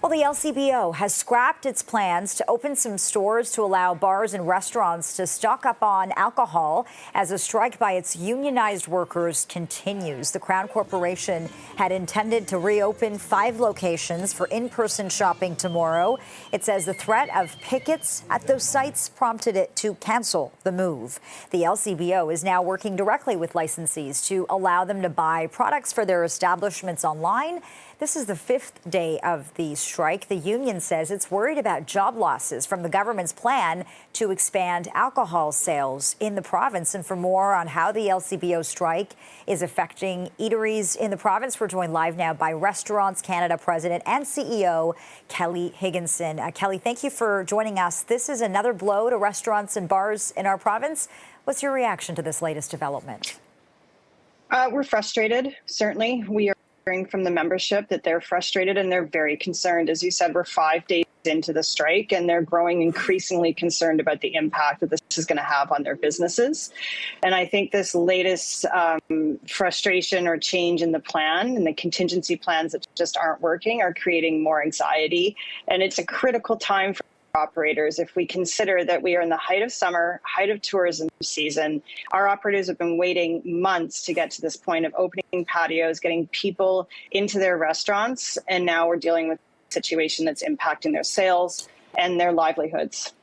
Well, the LCBO has scrapped its plans to open some stores to allow bars and restaurants to stock up on alcohol as a strike by its unionized workers continues. The Crown Corporation had intended to reopen 5 locations for in-person shopping tomorrow. It says the threat of pickets at those sites prompted it to cancel the move. The LCBO is now working directly with licensees to allow them to buy products for their establishments online. This is the 5th day of the strike. The union says it's worried about job losses from the government's plan to expand alcohol sales in the province. And for more on how the LCBO strike is affecting eateries in the province, we're joined live now by Restaurants Canada President and CEO Kelly Higginson. Kelly, thank you for joining us. This is another blow to restaurants and bars in our province. What's your reaction to this latest development? We're frustrated, certainly. We are hearing from the membership that they're frustrated and they're very concerned. As you said, we're 5 days into the strike and they're growing increasingly concerned about the impact that this is going to have on their businesses. And I think this latest frustration or change in the plan and the contingency plans that just aren't working are creating more anxiety. And it's a critical time for operators. If we consider that we are in the height of summer, height of tourism season, our operators have been waiting months to get to this point of opening patios, getting people into their restaurants, and now we're dealing with a situation that's impacting their sales and their livelihoods.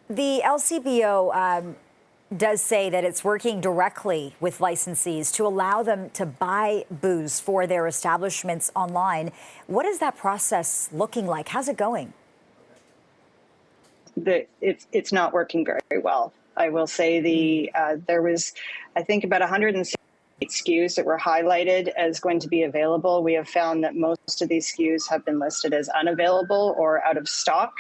The LCBO does say that it's working directly with licensees to allow them to buy booze for their establishments online. What is that process looking like? How's it going? It's not working very well. I will say there was, I think, about 168 SKUs that were highlighted as going to be available. We have found that most of these SKUs have been listed as unavailable or out of stock.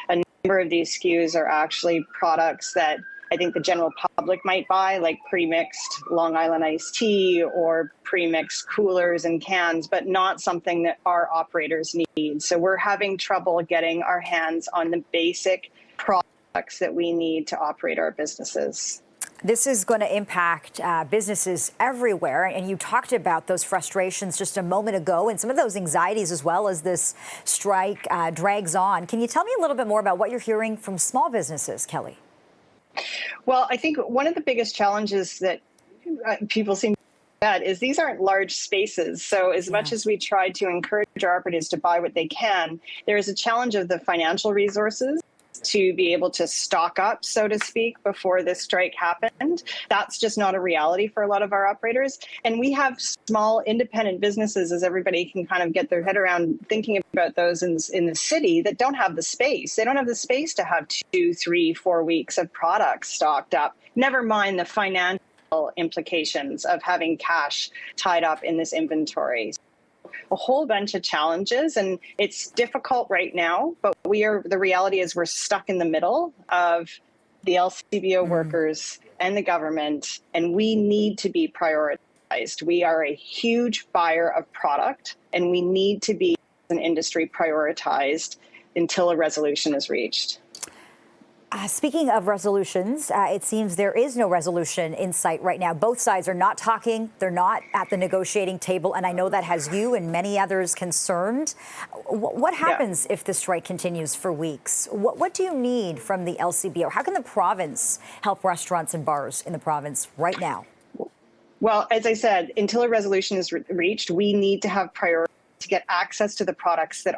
A number of these SKUs are actually products that I think the general public might buy, like pre-mixed Long Island iced tea or pre-mixed coolers and cans, but not something that our operators need. So we're having trouble getting our hands on the basic products that we need to operate our businesses. This is going to impact businesses everywhere. And you talked about those frustrations just a moment ago and some of those anxieties as well as this strike drags on. Can you tell me a little bit more about what you're hearing from small businesses, Kelly? Well, I think one of the biggest challenges that people seem to have is these aren't large spaces. So as much as we try to encourage our operators to buy what they can, there is a challenge of the financial resources to be able to stock up, so to speak, before this strike happened. That's just not a reality for a lot of our operators. And we have small independent businesses, as everybody can kind of get their head around thinking about those in the city, that don't have the space. They don't have the space to have 2, 3, 4 weeks of products stocked up, never mind the financial implications of having cash tied up in this inventory. A whole bunch of challenges, and it's difficult right now, but the reality is we're stuck in the middle of the LCBO workers and the government, and we need to be prioritized. We are a huge buyer of product, and we need to be, as an industry, prioritized until a resolution is reached. Speaking of resolutions, it seems there is no resolution in sight right now. Both sides are not talking. They're not at the negotiating table. And I know that has you and many others concerned. What happens if the strike continues for weeks? What do you need from the LCBO? How can the province help restaurants and bars in the province right now? Well, as I said, until a resolution is reached, we need to have priority to get access to the products that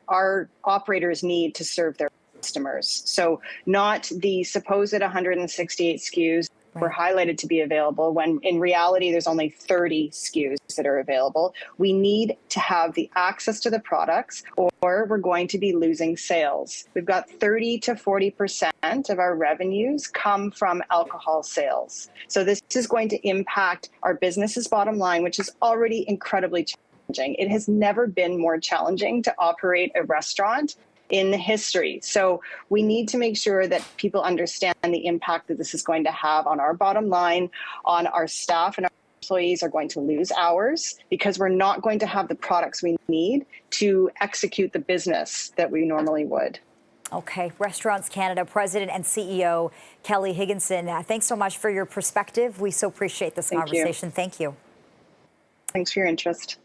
our operators need to serve their customers. So not the supposed 168 SKUs were highlighted to be available when in reality there's only 30 SKUs that are available. We need to have the access to the products or we're going to be losing sales. We've got 30 to 40% of our revenues come from alcohol sales. So this is going to impact our business's bottom line, which is already incredibly challenging. It has never been more challenging to operate a restaurant in the history. So we need to make sure that people understand the impact that this is going to have on our bottom line, on our staff, and our employees are going to lose hours because we're not going to have the products we need to execute the business that we normally would. Okay, Restaurants Canada President and CEO Kelly Higginson, thanks so much for your perspective. We so appreciate this conversation. Thank you. Thanks for your interest.